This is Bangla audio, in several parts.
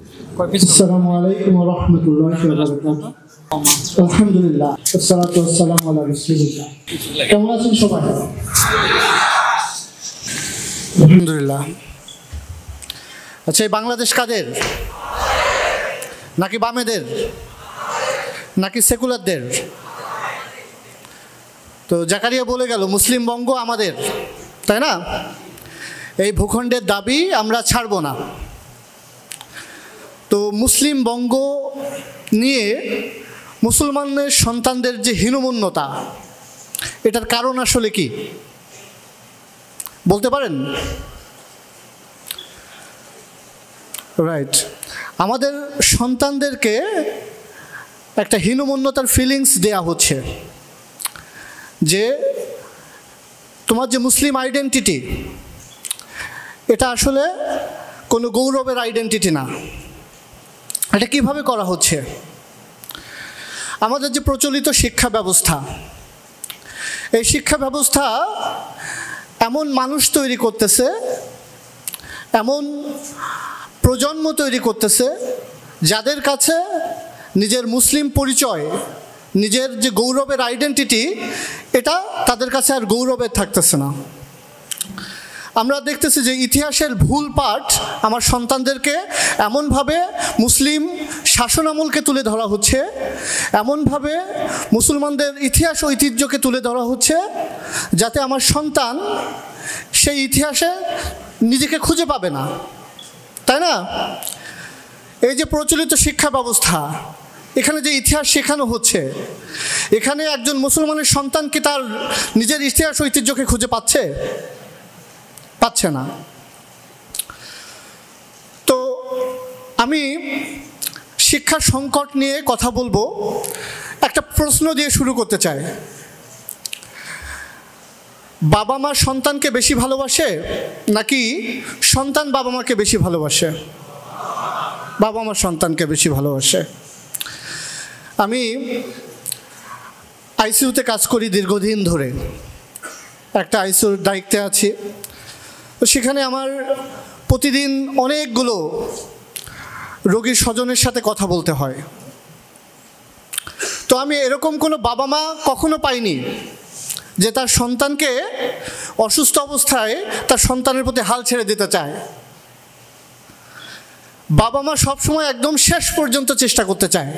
আসসালামু আলাইকুম ওয়া রাহমাতুল্লাহি ওয়া বারাকাতুহু। আলহামদুলিল্লাহ ওয়াসসালাতু ওয়াসসালামু আলা রাসূলিল্লাহ। কেমন আছেন সবাই? আলহামদুলিল্লাহ। আচ্ছা, এই বাংলাদেশ কাদের? নাকি বামেদের, নাকি সেকুলারদের? তো জাকারিয়া বলে গেল মুসলিম বঙ্গ আমাদের, তাই না? এই ভূখণ্ডের দাবি আমরা ছাড়ব না। তো মুসলিম বঙ্গ নিয়ে মুসলমানের সন্তানদের যে হীনমন্যতা, এটার কারণ আসলে কি বলতে পারেন? রাইট, আমাদের সন্তানদেরকে একটা হীনমন্যতার ফিলিংস দেয়া হচ্ছে যে তোমার যে মুসলিম আইডেন্টিটি, এটা আসলে কোনো গৌরবের আইডেন্টিটি না। এটা কিভাবে করা হচ্ছে? আমাদের যে প্রচলিত শিক্ষা ব্যবস্থা, এই শিক্ষা ব্যবস্থা এমন মানুষ তৈরি করতেছে, এমন প্রজন্ম তৈরি করতেছে যাদের কাছে নিজের মুসলিম পরিচয়, নিজের যে গৌরবের আইডেন্টিটি, এটা তাদের কাছে আর গৌরবের থাকতেছে না। আমরা দেখতেছি যে ইতিহাসের ভুল পাঠ আমার সন্তানদেরকে এমনভাবে মুসলিম শাসনামলকে তুলে ধরা হচ্ছে, এমনভাবে মুসলমানদের ইতিহাস ঐতিহ্যকে তুলে ধরা হচ্ছে, যাতে আমার সন্তান সেই ইতিহাসে নিজেকে খুঁজে পাবে না, তাই না? এই যে প্রচলিত শিক্ষা ব্যবস্থা, এখানে যে ইতিহাস শেখানো হচ্ছে, এখানে একজন মুসলমানের সন্তান কি তার নিজের ইতিহাস ঐতিহ্যকে খুঁজে পাচ্ছে? পাচ্ছে না। তো আমি শিক্ষা সংকট নিয়ে কথা বলবো, একটা প্রশ্ন দিয়ে শুরু করতে চাই। বাবা মা সন্তানকে বেশি ভালোবাসে নাকি সন্তান বাবা মাকে বেশি ভালোবাসে? বাবা মা সন্তানকে বেশি ভালোবাসে। আমি আইসিইউতে কাজ করি দীর্ঘদিন ধরে, একটা আইসিইউর দায়িত্বে আছি। তো সেখানে আমার প্রতিদিন অনেকগুলো রোগীর স্বজনের সাথে কথা বলতে হয়। তো আমি এরকম কোনো বাবা মা কখনো পাইনি যে তার সন্তানকে অসুস্থ অবস্থায় তার সন্তানের প্রতি হাল ছেড়ে দিতে চায়। বাবা মা সবসময় একদম শেষ পর্যন্ত চেষ্টা করতে চায়।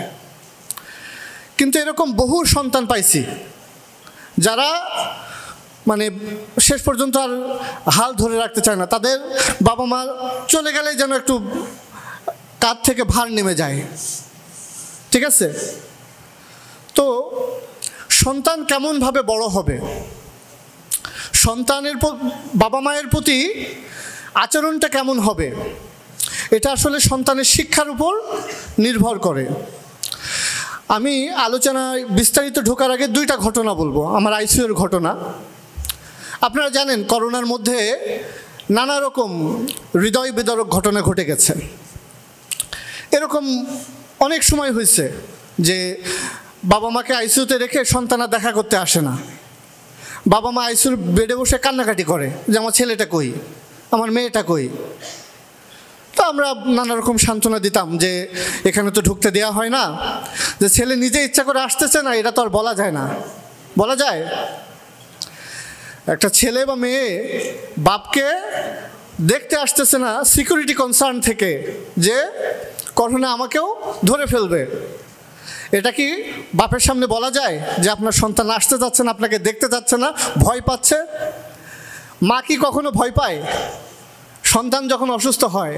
কিন্তু এরকম বহু সন্তান পাইছি যারা মানে শেষ পর্যন্ত আর হাল ধরে রাখতে চায় না। তাদের বাবা মা চলে গেলে যেন একটু কাঁধ থেকে ভার নেমে যায়, ঠিক আছে? তো সন্তান কেমনভাবে বড় হবে, সন্তানের বাবা মায়ের প্রতি আচরণটা কেমন হবে, এটা আসলে সন্তানের শিক্ষার উপর নির্ভর করে। আমি আলোচনায় বিস্তারিত ঢোকার আগে দুইটা ঘটনা বলবো, আমার আইসিইউর ঘটনা। আপনারা জানেন করোনার মধ্যে নানা রকম হৃদয় বিদারক ঘটনা ঘটে গেছে। এরকম অনেক সময় হয়েছে যে বাবা মাকে আইসিইউতে রেখে সন্তান আর দেখা করতে আসে না। বাবা মা আইসিইউর বেডে বসে কান্নাকাটি করে যে আমার ছেলেটা কই, আমার মেয়েটা কই। তো আমরা নানা রকম সান্ত্বনা দিতাম যে এখানে তো ঢুকতে দেওয়া হয় না, যে ছেলে নিজে ইচ্ছা করে আসতেছে না, এটা তো আর বলা যায় না। বলা যায়? একটা ছেলে বা মেয়ে বাপকে দেখতে আসতেছে না সিকিউরিটি কনসার্ন থেকে, যে করোনা আমাকেও ধরে ফেলবে। এটা কি বাপের সামনে বলা যায় যে আপনার সন্তান আসতে যাচ্ছে না, আপনাকে দেখতে যাচ্ছে না, ভয় পাচ্ছে? মা কি কখনো ভয় পায়? সন্তান যখন অসুস্থ হয়,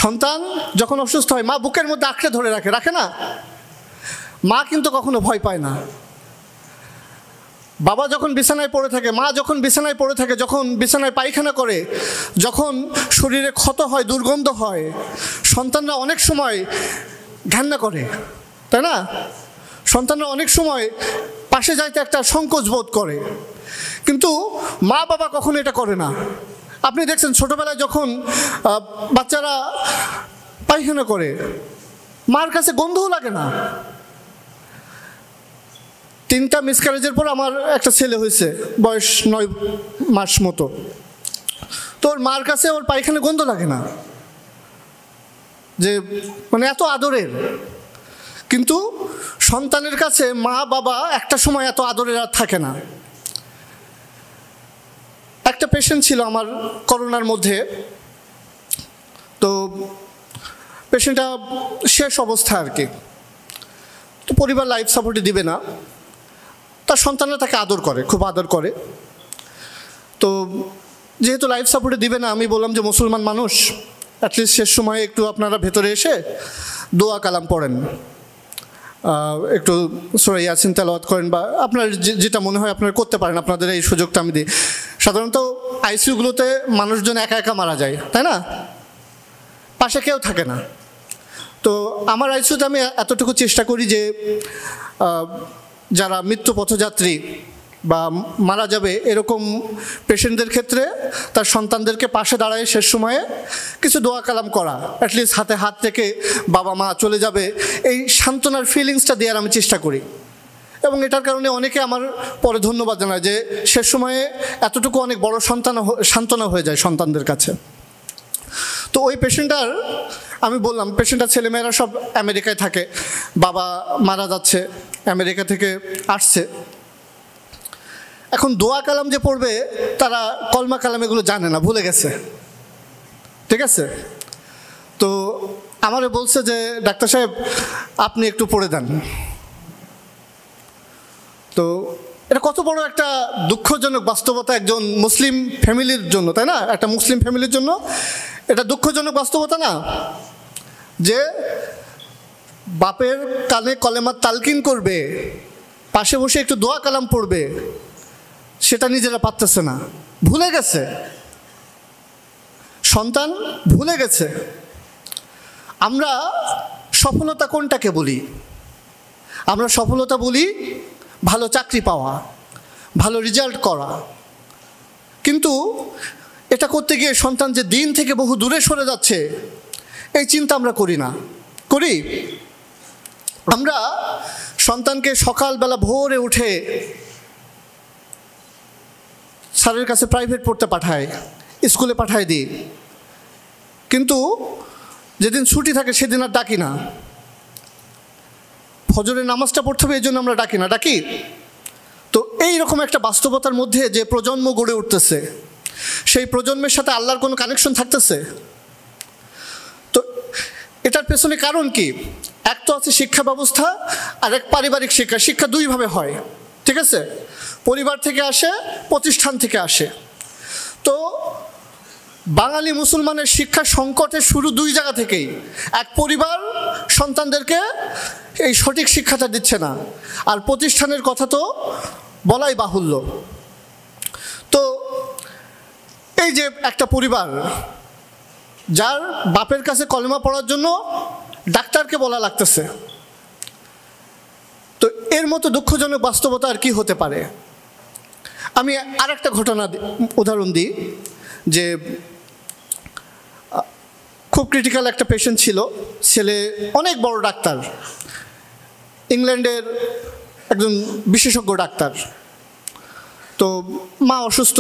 সন্তান যখন অসুস্থ হয়, মা বুকের মধ্যে আঁকড়ে ধরে রাখে, রাখে না? মা কিন্তু কখনো ভয় পায় না। বাবা যখন বিছানায় পড়ে থাকে, মা যখন বিছানায় পড়ে থাকে, যখন বিছানায় পায়খানা করে, যখন শরীরে ক্ষত হয়, দুর্গন্ধ হয়, সন্তানরা অনেক সময় ঘান্না করে, তাই না? সন্তানরা অনেক সময় পাশে যাইতে একটা সংকোচ বোধ করে, কিন্তু মা বাবা কখনো এটা করে না। আপনি দেখছেন ছোটবেলায় যখন বাচ্চারা পায়খানা করে, মার কাছে গন্ধও লাগে না। 3টা মিসক্যারেজের পর আমার একটা ছেলে হয়েছে, বয়স 9 মাস মতো। তো ওর মার কাছে ওর পায়খানা গন্ধ লাগে না। যে মানে এত আদরের, কিন্তু সন্তানের কাছে মা বাবা একটা সময় এত আদরের আর থাকে না। একটা পেশেন্ট ছিল আমার করোনার মধ্যে, তো পেশেন্টটা শেষ অবস্থা আর কি। তো পরিবার লাইফ সাপোর্টে দিবে না, তার সন্তানরা তাকে আদর করে, খুব আদর করে। তো যেহেতু লাইফ সাপোর্টে দিবে না, আমি বললাম যে মুসলমান মানুষ, অ্যাটলিস্ট শেষ সময়ে একটু আপনারা ভেতরে এসে দোয়া কালাম পড়েন, একটু সূরা ইয়াসিন তেলাওয়াত করেন, বা আপনার যেটা মনে হয় আপনারা করতে পারেন। আপনাদের এই সুযোগটা আমি দিই। সাধারণত আইসিইউগুলোতে মানুষজন একা একা মারা যায়, তাই না? পাশে কেউ থাকে না। তো আমার আইসিইউতে আমি এতটুকু চেষ্টা করি যে যারা মৃত্যু পথযাত্রী বা মারা যাবে এরকম পেশেন্টদের ক্ষেত্রে তার সন্তানদেরকে পাশে দাঁড়ায় শেষ সময়ে কিছু দোয়া কালাম করা, অ্যাটলিস্ট হাতে হাত থেকে বাবা মা চলে যাবে, এই সান্ত্বনার ফিলিংসটা দেওয়ার আমি চেষ্টা করি। এবং এটার কারণে অনেকে আমার পরে ধন্যবাদ জানায় যে শেষ সময়ে এতটুকু অনেক বড় সান্ত্বনা হয়ে যায় সন্তানদের কাছে। তো ওই পেশেন্টটার আমি বললাম, পেশেন্টটার ছেলেমেয়েরা সব আমেরিকায় থাকে, বাবা মারা যাচ্ছে, আমেরিকা থেকে আসছে। এখন দোয়া কালাম যে পড়বে, তারা কলমা কালাম এগুলো জানে না, ভুলে গেছে, ঠিক আছে? তো আমারে বলছে যে ডাক্তার সাহেব আপনি একটু পড়ে দেন। তো এটা কত বড় একটা দুঃখজনক বাস্তবতা একজন মুসলিম ফ্যামিলির জন্য, তাই না? একটা মুসলিম ফ্যামিলির জন্য এটা দুঃখজনক বাস্তবতা না, যে বাপের কানে কলেমার তালকিন করবে, পাশে বসে একটু দোয়া কালাম পড়বে, সেটা নিজেরা পারতেছে না, ভুলে গেছে, সন্তান ভুলে গেছে। আমরা সফলতা কোনটাকে বলি? আমরা সফলতা বলি ভালো চাকরি পাওয়া, ভালো রেজাল্ট করা, কিন্তু এটা করতে গিয়ে সন্তান যে দিন থেকে বহু দূরে সরে যাচ্ছে এই চিন্তা আমরা করি না। করি? আমরা সন্তানকে সকালবেলা ভোরে উঠে স্যারের কাছে প্রাইভেট পড়তে পাঠায়, স্কুলে পাঠায় দিই, কিন্তু যেদিন ছুটি থাকে সেদিন আর ডাকি না। ফজরের নামাজটা পড়তে হবে এই জন্য আমরা ডাকি না, ডাকি? তো এইরকম একটা বাস্তবতার মধ্যে যে প্রজন্ম গড়ে উঠতেছে, সেই প্রজন্মের সাথে আল্লাহর কোনো কানেকশন থাকতেছে? তো এটার পেছনে কারণ কি? এক তো আছে শিক্ষা ব্যবস্থা, আর এক পারিবারিক শিক্ষা। শিক্ষা দুইভাবে হয়, ঠিক আছে? পরিবার থেকে আসে, প্রতিষ্ঠান থেকে আসে। তো বাঙালি মুসলমানের শিক্ষা সংকটের শুরু দুই জায়গা থেকেই। এক, পরিবার সন্তানদেরকে এই সঠিক শিক্ষাটা দিচ্ছে না, আর প্রতিষ্ঠানের কথা তো বলাই বাহুল্য। তো এই যে একটা পরিবার যার বাপের কাছে কলেমা পড়ার জন্য ডাক্তারকে বলা লাগতেছে, তো এর মতো দুঃখজনক বাস্তবতা আর কি হতে পারে? আমি আর একটা ঘটনা উদাহরণ দিই, যে খুব ক্রিটিক্যাল একটা পেশেন্ট ছিল, ছেলে অনেক বড় ডাক্তার, ইংল্যান্ডের একজন বিশেষজ্ঞ ডাক্তার। তো মা অসুস্থ,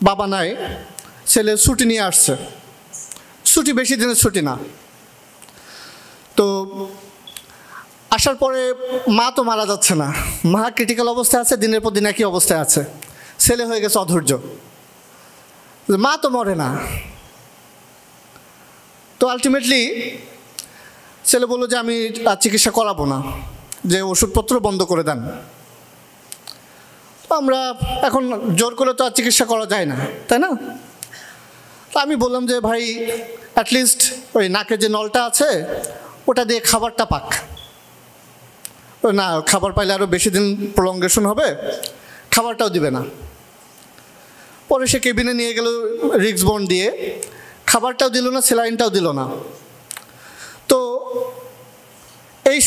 বাবা নাই, ছেলে ছুটি নিয়ে আসছে। ছুটি বেশি দিনের ছুটি না। তো আসার পরে মা তো মারা যাচ্ছে না, মা ক্রিটিক্যাল অবস্থায় আছে, দিনের পর দিন একই অবস্থায় আছে। ছেলে হয়ে গেছে অধৈর্য, মা তো মরে না। তো আলটিমেটলি ছেলে বললো যে আমি আর চিকিৎসা করাবো না, যে ওষুধপত্র বন্ধ করে দেন। তো আমরা এখন জোর করে তো আর চিকিৎসা করা যায় না, তাই না? তো আমি বললাম যে ভাই অ্যাটলিস্ট ওই নাকে যে নলটা আছে ওটা দিয়ে খাবারটা পাক। না, খাবার পাইলে আরও বেশি দিন প্রলঙ্গেশন হবে, খাবারটাও দিবে না। পরে সে কেবিনে নিয়ে গেল রিক্স বন্ড দিয়ে, খাবারটাও দিল না, স্যালাইনটাও দিল না। তো এই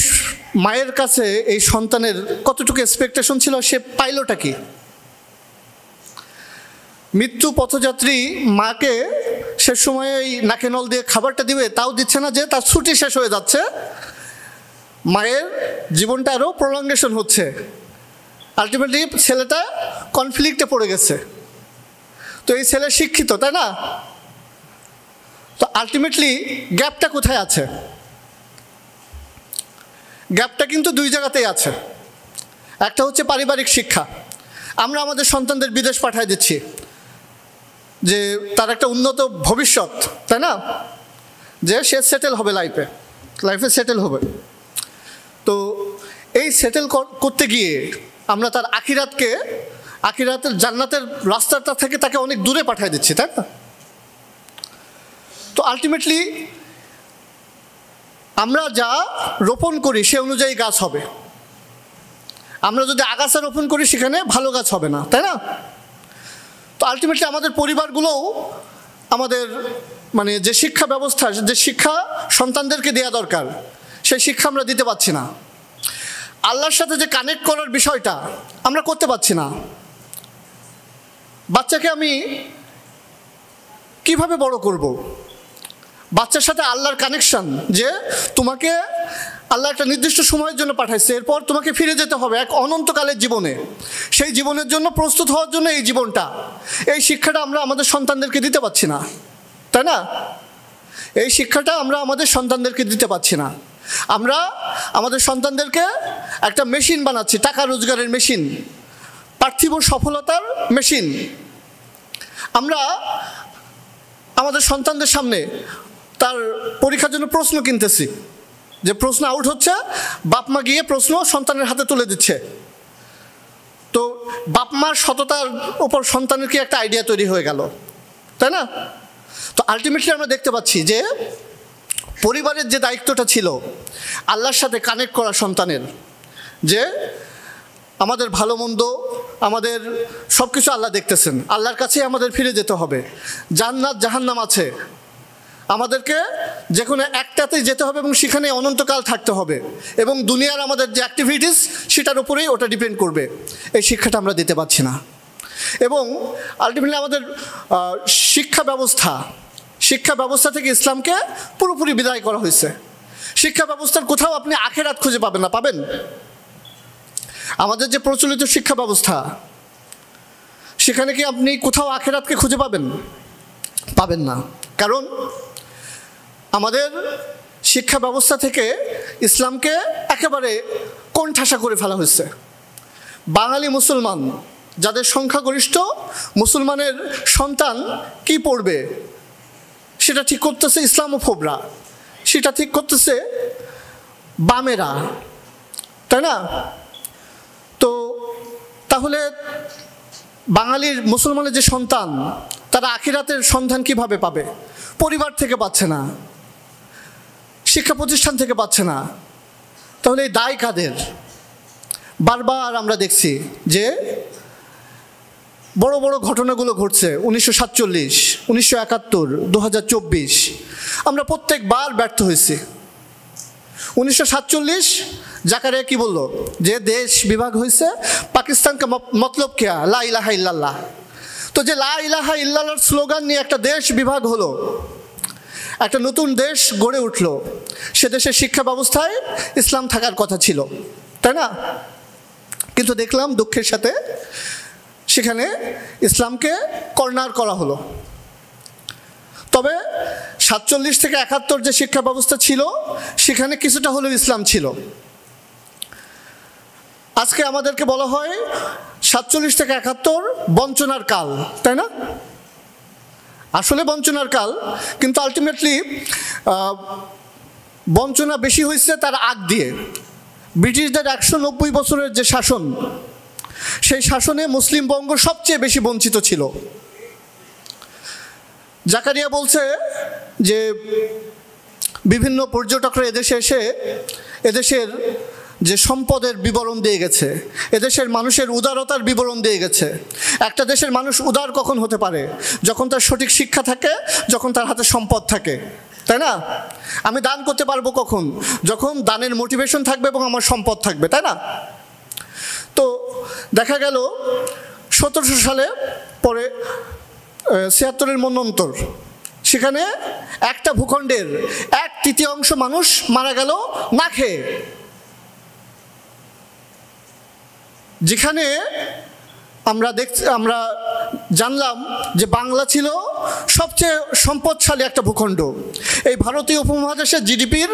মায়ের কাছে এই সন্তানের কতটুকু এক্সপেকটেশন ছিল, সে পাইলটা কি? মৃত্যু পথযাত্রী মাকে শেষ সময়ে এই নাকে নল দিয়ে খাবারটা দিবে, তাও দিচ্ছে না, যে তার ছুটি শেষ হয়ে যাচ্ছে, মায়ের জীবনটা আরও প্রলঙ্গেশন হচ্ছে। আলটিমেটলি ছেলেটা কনফ্লিক্টে পড়ে গেছে। তো এই ছেলে শিক্ষিত, তাই না? তো আলটিমেটলি গ্যাপটা কোথায় আছে? গ্যাপটা কিন্তু দুই জায়গাতেই আছে। একটা হচ্ছে পারিবারিক শিক্ষা। আমরা আমাদের সন্তানদের বিদেশ পাঠিয়ে দিচ্ছি যে তার একটা উন্নত ভবিষ্যৎ, তাই না, যে সে সেটেল হবে, লাইফে সেটেল হবে। তো এই সেটেল করতে গিয়ে আমরা তার আখিরাতের জান্নাতের রাস্তাটা থেকে তাকে অনেক দূরে পাঠিয়ে দিচ্ছি, তাই না? তো আলটিমেটলি আমরা যা রোপণ করি সে অনুযায়ী গাছ হবে। আমরা যদি আগাছা রোপণ করি সেখানে ভালো গাছ হবে না, তাই না? তো আলটিমেটলি আমাদের পরিবারগুলোও আমাদের মানে যে শিক্ষা ব্যবস্থা, যে শিক্ষা সন্তানদেরকে দেওয়া দরকার, সেই শিক্ষা আমরা দিতে পারছি না। আল্লাহর সাথে যে কানেক্ট করার বিষয়টা আমরা করতে পারছি না। বাচ্চাকে আমি কিভাবে বড় করব? বাচ্চার সাথে আল্লাহর কানেকশন, যে তোমাকে আল্লাহ একটা নির্দিষ্ট সময়ের জন্য পাঠাইছে, এরপর তোমাকে ফিরে যেতে হবে এক অনন্তকালের জীবনে। সেই জীবনের জন্য প্রস্তুত হওয়ার জন্য এই জীবনটা, এই শিক্ষাটা আমরা আমাদের সন্তানদেরকে দিতে পারছি না, তাই না? এই শিক্ষাটা আমরা আমাদের সন্তানদেরকে দিতে পারছি না। আমরা আমাদের সন্তানদেরকে একটা মেশিন বানাচ্ছি, টাকা রোজগারের মেশিন, পার্থিব সফলতার মেশিন। আমরা আমাদের সন্তানদের সামনে তার পরীক্ষার জন্য প্রশ্ন কিনতেছি, যে প্রশ্ন আউট হচ্ছে, বাপ মা গিয়ে প্রশ্ন সন্তানের হাতে তুলে দিচ্ছে। তো বাপ মার সততার উপর সন্তানের কি একটা আইডিয়া তৈরি হয়ে গেল, তাই না? তো আলটিমেটলি আমরা দেখতে পাচ্ছি যে পরিবারের যে দায়িত্বটা ছিল আল্লাহর সাথে কানেক্ট করা সন্তানের, যে আমাদের ভালো মন্দ, আমাদের সব কিছু আল্লাহ দেখতেছেন, আল্লাহর কাছেই আমাদের ফিরে যেতে হবে, জান্নাত জাহান্নাম আছে, আমাদেরকে যে কোনো একটাতেই যেতে হবে এবং সেখানে অনন্তকাল থাকতে হবে, এবং দুনিয়ার আমাদের যে অ্যাক্টিভিটিস সেটার উপরেই ওটা ডিপেন্ড করবে। এই শিক্ষাটা আমরা দিতে পারছি না। এবং আলটিমেটলি আমাদের শিক্ষা ব্যবস্থা থেকে ইসলামকে পুরোপুরি বিদায় করা হয়েছে। শিক্ষা ব্যবস্থার কোথাও আপনি আখেরাত খুঁজে পাবেন না। পাবেন? আমাদের যে প্রচলিত শিক্ষা ব্যবস্থা, সেখানে কি আপনি কোথাও আখেরাতকে খুঁজে পাবেন? পাবেন না। কারণ আমাদের শিক্ষা ব্যবস্থা থেকে ইসলামকে একেবারে কোণঠাসা করে ফেলা হয়েছে। বাঙালি মুসলমান, যাদের সংখ্যাগরিষ্ঠ, মুসলমানের সন্তান কি পড়বে সেটা ঠিক করতেছে ইসলামোফোবরা, সেটা ঠিক করতেছে বামেরা, তাই না? তো তাহলে বাঙালির মুসলমানের যে সন্তান, তারা আখিরাতের সন্ধান কিভাবে পাবে? পরিবার থেকে পাচ্ছে না, শিক্ষা প্রতিষ্ঠান থেকে পাচ্ছে না। তাহলে এই দায় কাদের? বারবার আমরা দেখছি যে বড় বড় ঘটনাগুলো ঘটছে, 1947, 1971, 2024, আমরা প্রত্যেকবার ব্যর্থ হয়েছি। 1947 জাকারিয়া কি বলল? যে দেশ বিভাগ হয়েছে, পাকিস্তানকে মতলব কিয়া লা ইলাহা ইল্লাল্লাহ। তো যে লা ইলাহা ইল্লাল্লাহর স্লোগান নিয়ে একটা দেশ বিভাগ হলো, একটা নতুন দেশ গড়ে উঠলো, সে দেশের শিক্ষা ব্যবস্থায় ইসলাম থাকার কথা ছিল, তাই না? কিন্তু দেখলাম দুঃখের সাথে সেখানে ইসলামকে কর্নার করা হলো। তবে 47 থেকে 71 যে শিক্ষা ব্যবস্থা ছিল সেখানে কিছুটা হলেও ইসলাম ছিল। আজকে আমাদেরকে বলা হয় 47 থেকে 71 বঞ্চনার কাল, তাই না? আসলে বঞ্চনার কাল, কিন্তু আলটিমেটলি বঞ্চনা বেশি হয়েছে তার আগ দিয়ে। ব্রিটিশদের 190 বছরের যে শাসন, সেই শাসনে মুসলিম বঙ্গ সবচেয়ে বেশি বঞ্চিত ছিল। জাকারিয়া বলছে যে বিভিন্ন পর্যটকরা এদেশে এসে এদেশের যে সম্পদের বিবরণ দিয়ে গেছে, এদেশের মানুষের উদারতার বিবরণ দিয়ে গেছে। একটা দেশের মানুষ উদার কখন হতে পারে? যখন তার সঠিক শিক্ষা থাকে, যখন তার হাতে সম্পদ থাকে, তাই না? আমি দান করতে পারবো কখন? যখন দানের মোটিভেশন থাকবে এবং আমার সম্পদ থাকবে, তাই না? তো দেখা গেল 1700 সালে পরে 76-এর মন্বন্তর, সেখানে একটা ভূখণ্ডের 1/3 মানুষ মারা গেল না খেয়ে। যেখানে আমরা জানলাম যে বাংলা ছিল সবচেয়ে সম্পদশালী একটা ভূখণ্ড। এই ভারতীয় উপমহাদেশের জিডিপির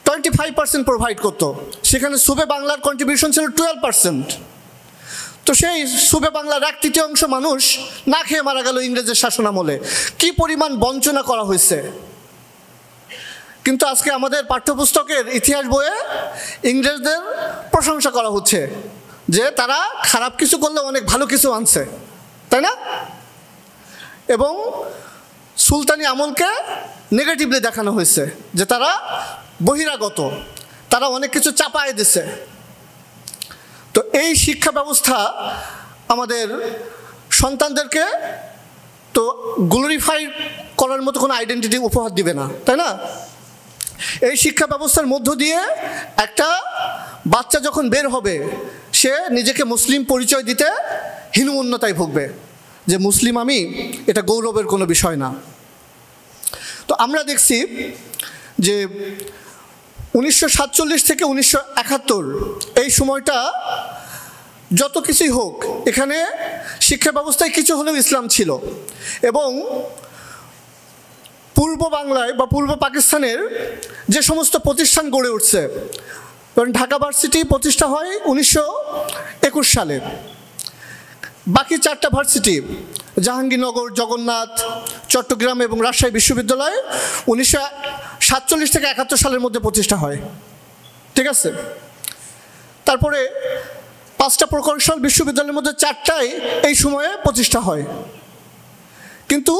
25% প্রোভাইড করতো, সেখানে সুবে বাংলার কন্ট্রিবিউশন ছিল 12%। তো সেই সুবে বাংলার 1/3 মানুষ না খেয়ে মারা গেল ইংরেজের শাসনামলে। কি পরিমাণ বঞ্চনা করা হয়েছে! কিন্তু আজকে আমাদের পাঠ্যপুস্তকের ইতিহাস বইয়ে ইংরেজদের প্রশংসা করা হচ্ছে যে তারা খারাপ কিছু করলে অনেক ভালো কিছু আনছে, তাই না? এবং সুলতানি আমলকে নেগেটিভলি দেখানো হয়েছে যে তারা বহিরাগত, তারা অনেক কিছু চাপায় দিছে। তো এই শিক্ষা ব্যবস্থা আমাদের সন্তানদেরকে তো গ্লোরিফাই করার মতো কোনো আইডেন্টিটি উপহার দিবে না, তাই না? এই শিক্ষা ব্যবস্থার মধ্য দিয়ে একটা বাচ্চা যখন বের হবে সে নিজেকে মুসলিম পরিচয় দিতে হীনমন্যতায় ভুগবে যে মুসলিম আমি, এটা গৌরবের কোনো বিষয় না। তো আমরা দেখছি যে 1947 থেকে 1971 এই সময়টা যত কিছুই হোক, এখানে শিক্ষা ব্যবস্থায় কিছু হলেও ইসলাম ছিল। এবং পূর্ব বাংলায় বা পূর্ব পাকিস্তানের যে সমস্ত প্রতিষ্ঠান গড়ে উঠছে, কারণ ঢাকা ভার্সিটি প্রতিষ্ঠা হয় 1921 সালে, বাকি 4টা ভার্সিটি জাহাঙ্গীরনগর, জগন্নাথ, চট্টগ্রাম এবং রাজশাহী বিশ্ববিদ্যালয় 1947 থেকে 71 সালের মধ্যে প্রতিষ্ঠা হয়, ঠিক আছে? তারপরে 5টা প্রকৌশল বিশ্ববিদ্যালয়ের মধ্যে 4টাই এই সময়ে প্রতিষ্ঠা হয়। কিন্তু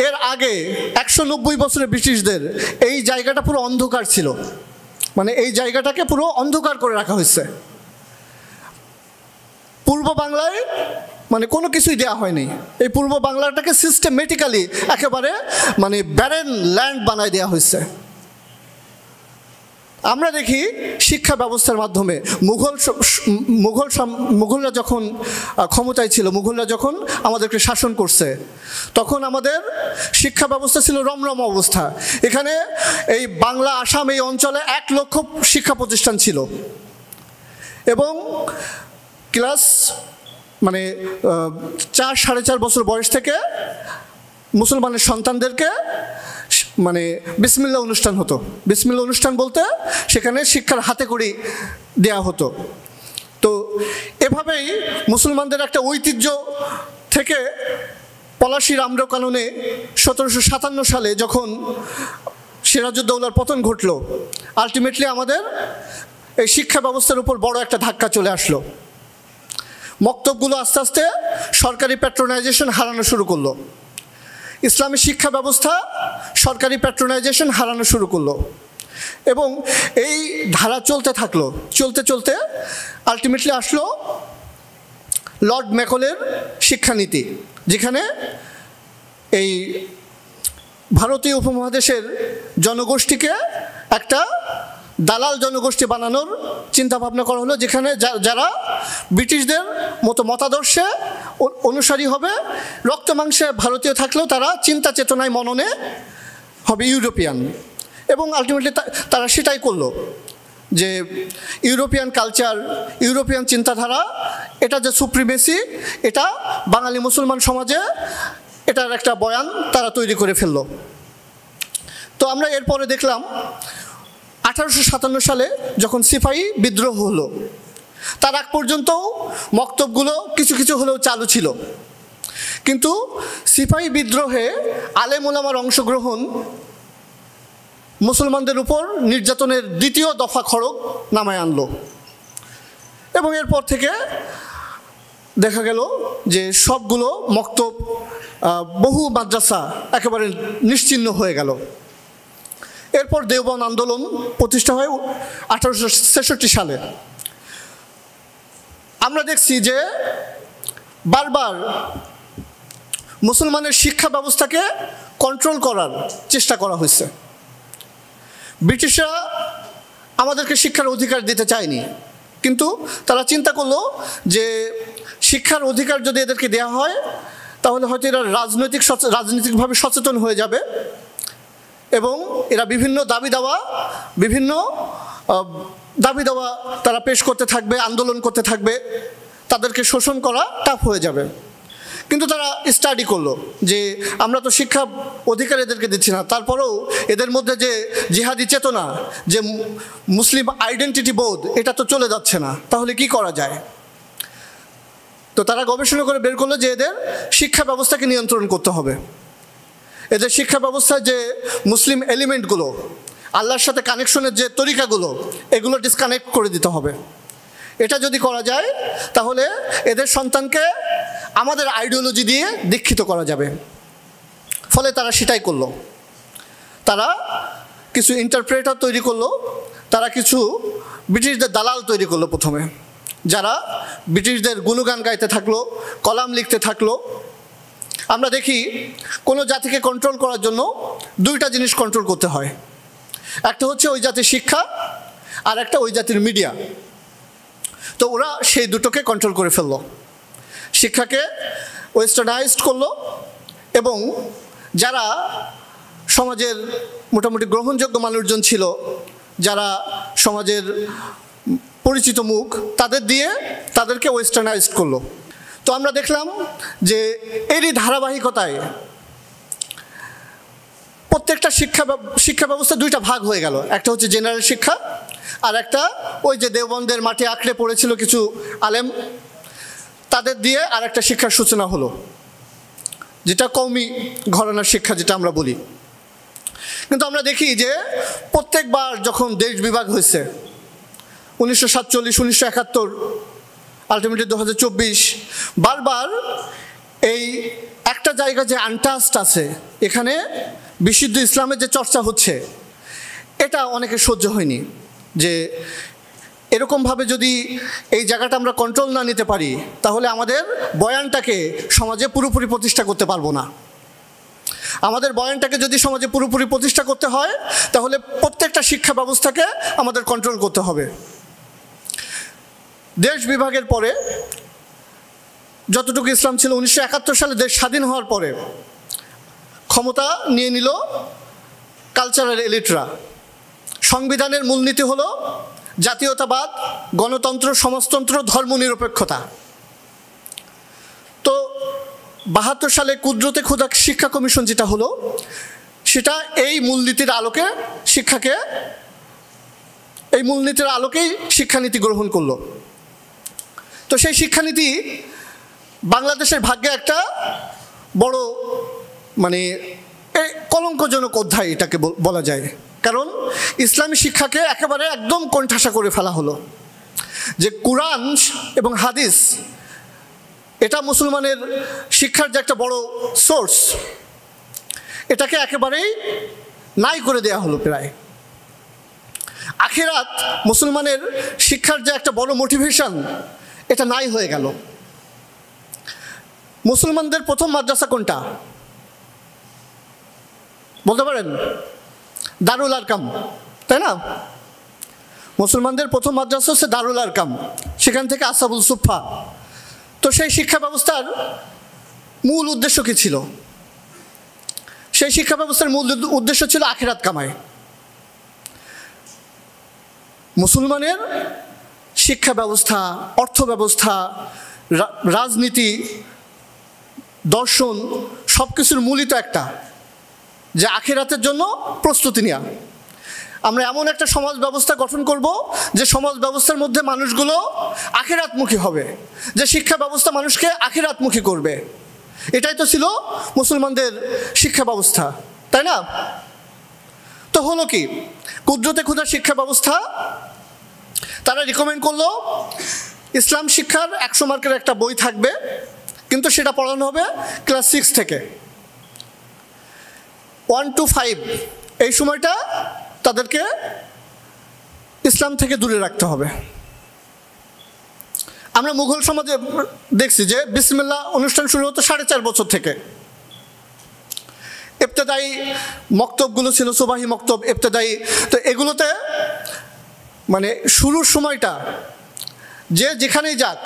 এর আগে 190 বছরের ব্রিটিশদের এই জায়গাটা পুরো অন্ধকার ছিল, মানে এই জায়গাটাকে পুরো অন্ধকার করে রাখা হয়েছে। পূর্ব বাংলায় মানে কোনো কিছুই দেওয়া হয়নি। এই পূর্ব বাংলাটাকে সিস্টেমেটিক্যালি একেবারে মানে ব্যারেন ল্যান্ড বানায় দেওয়া হয়েছে। আমরা দেখি শিক্ষা ব্যবস্থার মাধ্যমে মুঘলরা যখন ক্ষমতায় ছিল, মুঘলরা যখন আমাদেরকে শাসন করছে, তখন আমাদের শিক্ষা ব্যবস্থা ছিল রমরম অবস্থা। এখানে এই বাংলা, আসাম এই অঞ্চলে 1 লক্ষ শিক্ষা প্রতিষ্ঠান ছিল এবং ক্লাস মানে 4-4.5 বছর বয়স থেকে মুসলমানের সন্তানদেরকে মানে বিসমিল্লাহ অনুষ্ঠান হতো। বিসমিল্লাহ অনুষ্ঠান বলতে সেখানে শিক্ষার হাতে কড়ি দেয়া হতো। তো এভাবেই মুসলমানদের একটা ঐতিহ্য থেকে পলাশীর আম্রকাননে 1757 সালে যখন সিরাজউদ্দৌলার পতন ঘটল, আলটিমেটলি আমাদের এই শিক্ষা ব্যবস্থার উপর বড় একটা ধাক্কা চলে আসলো। মক্তবগুলো আস্তে আস্তে সরকারি প্যাট্রোনাইজেশন হারানো শুরু করলো। ইসলামী শিক্ষা ব্যবস্থা সরকারি প্যাট্রোনাইজেশন হারানো শুরু করলো এবং এই ধারা চলতে থাকলো। চলতে চলতে আলটিমেটলি আসলো লর্ড ম্যাকলের শিক্ষানীতি, যেখানে এই ভারতীয় উপমহাদেশের জনগোষ্ঠীকে একটা দালাল জনগোষ্ঠী বানানোর চিন্তা ভাবনা করা হলো, যেখানে যারা ব্রিটিশদের মতো মতাদর্শে অনুসারী হবে, রক্ত মাংসে ভারতীয় থাকলেও তারা চিন্তা চেতনায় মননে হবে ইউরোপিয়ান। এবং আলটিমেটলি তারা সেটাই করলো যে ইউরোপিয়ান কালচার, ইউরোপিয়ান চিন্তাধারা, এটা যে সুপ্রিমেসি, এটা বাঙালি মুসলমান সমাজে এটার একটা বয়ান তারা তৈরি করে ফেললো। তো আমরা এরপরে দেখলাম 1857 সালে যখন সিপাহী বিদ্রোহ হলো, তার আগ পর্যন্ত মক্তবগুলো কিছু কিছু হলেও চালু ছিল, কিন্তু সিপাহী বিদ্রোহে আলেম ওলামার অংশগ্রহণ মুসলমানদের উপর নির্যাতনের দ্বিতীয় দফা খড়গ নামায় আনলো। এবং এরপর থেকে দেখা গেল যে সবগুলো মক্তব, বহু মাদ্রাসা একেবারে নিশ্চিহ্ন হয়ে গেল। এরপর দেওবন্দ আন্দোলন প্রতিষ্ঠা হয় 1866 সালে। আমরা দেখছি যে বারবার মুসলমানের শিক্ষা ব্যবস্থাকে কন্ট্রোল করার চেষ্টা করা হয়েছে। ব্রিটিশরা আমাদেরকে শিক্ষার অধিকার দিতে চায়নি, কিন্তু তারা চিন্তা করলো যে শিক্ষার অধিকার যদি এদেরকে দেওয়া হয় তাহলে হয়তো এরা রাজনৈতিকভাবে সচেতন হয়ে যাবে এবং এরা বিভিন্ন দাবি দাওয়া তারা পেশ করতে থাকবে, আন্দোলন করতে থাকবে, তাদেরকে শোষণ করা টাফ হয়ে যাবে। কিন্তু তারা স্টাডি করলো যে আমরা তো শিক্ষা অধিকার এদেরকে দিচ্ছি না, তারপরেও এদের মধ্যে যে জিহাদি চেতনা, যে মুসলিম আইডেন্টিটি বোধ, এটা তো চলে যাচ্ছে না, তাহলে কি করা যায়? তো তারা গবেষণা করে বের করলো যে এদের শিক্ষা ব্যবস্থাকে নিয়ন্ত্রণ করতে হবে। এদের শিক্ষা ব্যবস্থায় যে মুসলিম এলিমেন্টগুলো, আল্লাহর সাথে কানেকশনের যে তরিকাগুলো, এগুলো ডিসকানেক্ট করে দিতে হবে। এটা যদি করা যায় তাহলে এদের সন্তানকে আমাদের আইডিওলজি দিয়ে দীক্ষিত করা যাবে। ফলে তারা সেটাই করলো। তারা কিছু ইন্টারপ্রেটার তৈরি করলো, তারা কিছু ব্রিটিশদের দালাল তৈরি করলো প্রথমে, যারা ব্রিটিশদের গুণগান গাইতে থাকলো, কলাম লিখতে থাকলো। আমরা দেখি কোনো জাতিকে কন্ট্রোল করার জন্য দুইটা জিনিস কন্ট্রোল করতে হয়, একটা হচ্ছে ওই জাতির শিক্ষা, আর একটা ওই জাতির মিডিয়া। তো ওরা সেই দুটোকে কন্ট্রোল করে ফেললো, শিক্ষাকে ওয়েস্টার্নাইজড করলো, এবং যারা সমাজের মোটামুটি গ্রহণযোগ্য মানুষজন ছিল, যারা সমাজের পরিচিত মুখ, তাদের দিয়ে তাদেরকে ওয়েস্টার্নাইজড করলো। তো আমরা দেখলাম যে এরই ধারাবাহিকতায় প্রত্যেকটা শিক্ষা ব্যবস্থা দুইটা ভাগ হয়ে গেল। একটা হচ্ছে জেনারেল শিক্ষা, আর একটা ওই যে দেওবন্দের মাটি আঁকড়ে পড়েছিল কিছু আলেম, তাদের দিয়ে আর একটা শিক্ষার সূচনা হলো, যেটা কওমি ঘরানার শিক্ষা, যেটা আমরা বলি। কিন্তু আমরা দেখি যে প্রত্যেকবার যখন দেশ বিভাগ হয়েছে, 1947, 1971, আলটিমেটলি 2024, বারবার এই একটা জায়গা যে আনটাস্ট আছে, এখানে বিশুদ্ধ ইসলামের যে চর্চা হচ্ছে, এটা অনেকে সহ্য হয়নি যে এরকমভাবে যদি এই জায়গাটা আমরা কন্ট্রোল না নিতে পারি, তাহলে আমাদের বয়ানটাকে সমাজে পুরোপুরি প্রতিষ্ঠা করতে পারবো না। আমাদের বয়ানটাকে যদি সমাজে পুরোপুরি প্রতিষ্ঠা করতে হয়, তাহলে প্রত্যেকটা শিক্ষা ব্যবস্থাকে আমাদের কন্ট্রোল করতে হবে। দেশ বিভাগের পরে যতটুকু ইসলাম ছিল, 1971 সালে দেশ স্বাধীন হওয়ার পরে ক্ষমতা নিয়ে নিল কালচারাল এলিটরা। সংবিধানের মূলনীতি হলো জাতীয়তাবাদ, গণতন্ত্র, সমাজতন্ত্র, ধর্মনিরপেক্ষতা। তো 72 সালে কুদরতে খুদা শিক্ষা কমিশন যেটা হলো, সেটা এই মূলনীতির আলোকে এই মূলনীতির আলোকেই শিক্ষানীতি গ্রহণ করলো। তো সেই শিক্ষানীতি বাংলাদেশের ভাগ্যে একটা বড় কলঙ্কজনক অধ্যায় এটাকে বলা যায়। কারণ ইসলামী শিক্ষাকে একেবারে একদম কোণঠাসা করে ফেলা হলো, যে কুরআন এবং হাদিস, এটা মুসলমানের শিক্ষার যে একটা বড় সোর্স, এটাকে একেবারেই নাই করে দেয়া হলো প্রায়। আখিরাত, মুসলমানের শিক্ষার যে একটা বড় মোটিভেশন, এটা নাই হয়ে গেল। মুসলমানদের প্রথম মাদ্রাসা কোনটা বলতে পারেন? দারুল আরকাম, তাই না? মুসলমানদের প্রথম মাদ্রাসা হচ্ছে দারুল আরকাম, সেখান থেকে আসহাবুল সুফফা। তো সেই শিক্ষা ব্যবস্থার মূল উদ্দেশ্য কি ছিল? সেই শিক্ষা ব্যবস্থার মূল উদ্দেশ্য ছিল আখিরাত কামাই। মুসলমানের শিক্ষা ব্যবস্থা, অর্থ ব্যবস্থা, রাজনীতি, দর্শন, সব কিছুর মূলই তো একটা, যে আখিরাতের জন্য প্রস্তুতি নেওয়া। আমরা এমন একটা সমাজ ব্যবস্থা গঠন করব যে সমাজ ব্যবস্থার মধ্যে মানুষগুলো আখিরাতমুখী হবে, যে শিক্ষা ব্যবস্থা মানুষকে আখিরাতমুখী করবে। এটাই তো ছিল মুসলমানদের শিক্ষা ব্যবস্থা, তাই না? তো হলো কি, কুদরতে খুদা শিক্ষা ব্যবস্থা তারা রিকমেন্ড করলো ইসলাম শিক্ষার 100 মার্কের একটা বই থাকবে, কিন্তু সেটা পড়ানো হবে ক্লাস 6 থেকে। 1 to 5 এই সময়টা তাদেরকে ইসলাম থেকে দূরে রাখতে হবে। আমরা মুঘল সমাজে দেখছি যে বিসমিল্লাহ অনুষ্ঠান শুরু হতো 4.5 বছর থেকে। ইবতেদায়ী মক্তবগুলো ছিল, সুবাহি মক্তব, ইবতেদায়ী। তো এগুলোতে শুরুর সময়টা যে যেখানেই যাক,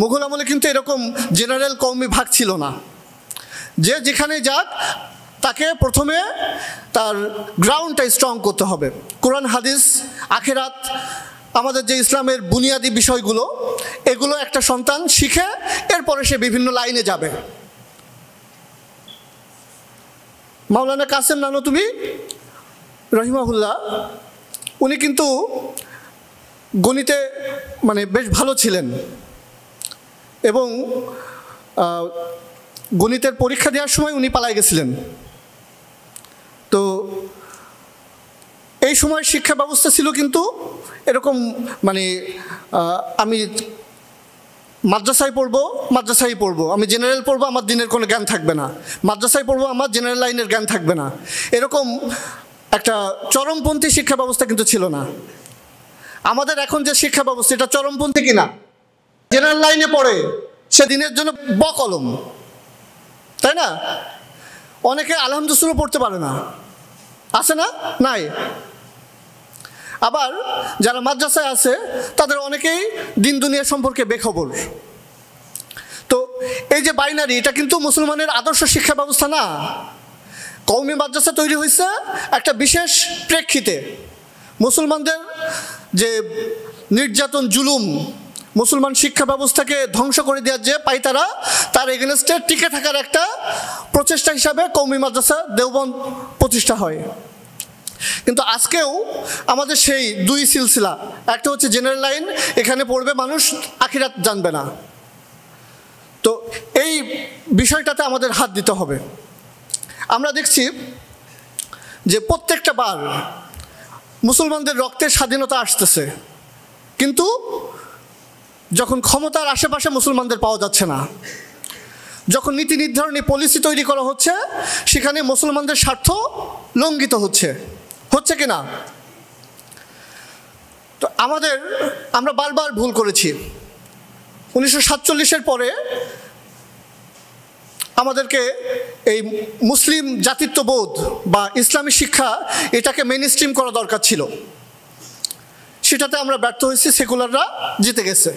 মুঘল আমলে কিন্তু এরকম জেনারেল কওমি ভাগ ছিল না। যে যেখানেই যাক, তাকে প্রথমে তার গ্রাউন্ডটা স্ট্রং করতে হবে। কোরআন, হাদিস, আখিরাত, আমাদের যে ইসলামের বুনিয়াদী বিষয়গুলো, এগুলো একটা সন্তান শিখে এরপরে সে বিভিন্ন লাইনে যাবে। মাওলানা কাসেম নানুতুবি রহিমাহুল্লাহ উনি কিন্তু গণিতে মানে বেশ ভালো ছিলেন এবং গণিতের পরীক্ষা দেওয়ার সময় উনি পালায় গেছিলেন। তো এই সময় শিক্ষা ব্যবস্থা ছিল কিন্তু এরকম মানে আমি মাদ্রাসায় পড়বো, আমি জেনারেল পড়বো, আমার দিনের কোনো জ্ঞান থাকবে না, মাদ্রাসায় পড়বো, আমার জেনারেল লাইনের জ্ঞান থাকবে না, এরকম একটা চরমপন্থী শিক্ষা ব্যবস্থা কিন্তু ছিল না। আমাদের এখন যে শিক্ষা ব্যবস্থা এটা চরমপন্থী কিনা? জেনারেল লাইনে পড়ে সে দিনের জন্য বকলম, তাই না? অনেকে আলহামদুসুরও পড়তে পারে না, আছে না? নাই। আবার যারা মাদ্রাসায় আছে তাদের অনেকেই দিন দুনিয়া সম্পর্কে বেখবর। তো এই যে বাইনারি, এটা কিন্তু মুসলমানের আদর্শ শিক্ষা ব্যবস্থা না। কওমি মাদ্রাসা তৈরি হয়েছে একটা বিশেষ প্রেক্ষিতে। মুসলমানদের যে নির্যাতন জুলুম, মুসলমান শিক্ষা ব্যবস্থাকে ধ্বংস করে দেওয়ার যে পায়তারা, তার এগেনস্টে টিকে থাকার একটা প্রচেষ্টা হিসাবে কওমি মাদ্রাসা দেওবন্দ প্রতিষ্ঠা হয়। কিন্তু আজকেও আমাদের সেই দুই সিলসিলা, একটা হচ্ছে জেনারেল লাইন, এখানে পড়বে মানুষ, আখিরাত জানবে না। তো এই বিষয়টাতে আমাদের হাত দিতে হবে। আমরা দেখছি যে প্রত্যেকটা বার মুসলমানদের রক্তের স্বাধীনতা আসতেছে, কিন্তু যখন ক্ষমতার আশেপাশে মুসলমানদের পাওয়া যাচ্ছে না, যখন নীতি নির্ধারণী পলিসি তৈরি করা হচ্ছে, সেখানে মুসলমানদের স্বার্থ লঙ্ঘিত হচ্ছে কিনা? তো আমরা বারবার ভুল করেছি। 1947-এর পরে আমাদেরকে এই মুসলিম জাতিত্ববোধ বা ইসলামী শিক্ষা এটাকে মেইনস্ট্রিম করা দরকার ছিল। সেটাতে আমরা ব্যর্থ হয়েছি, সেকুলাররা জিতে গেছে।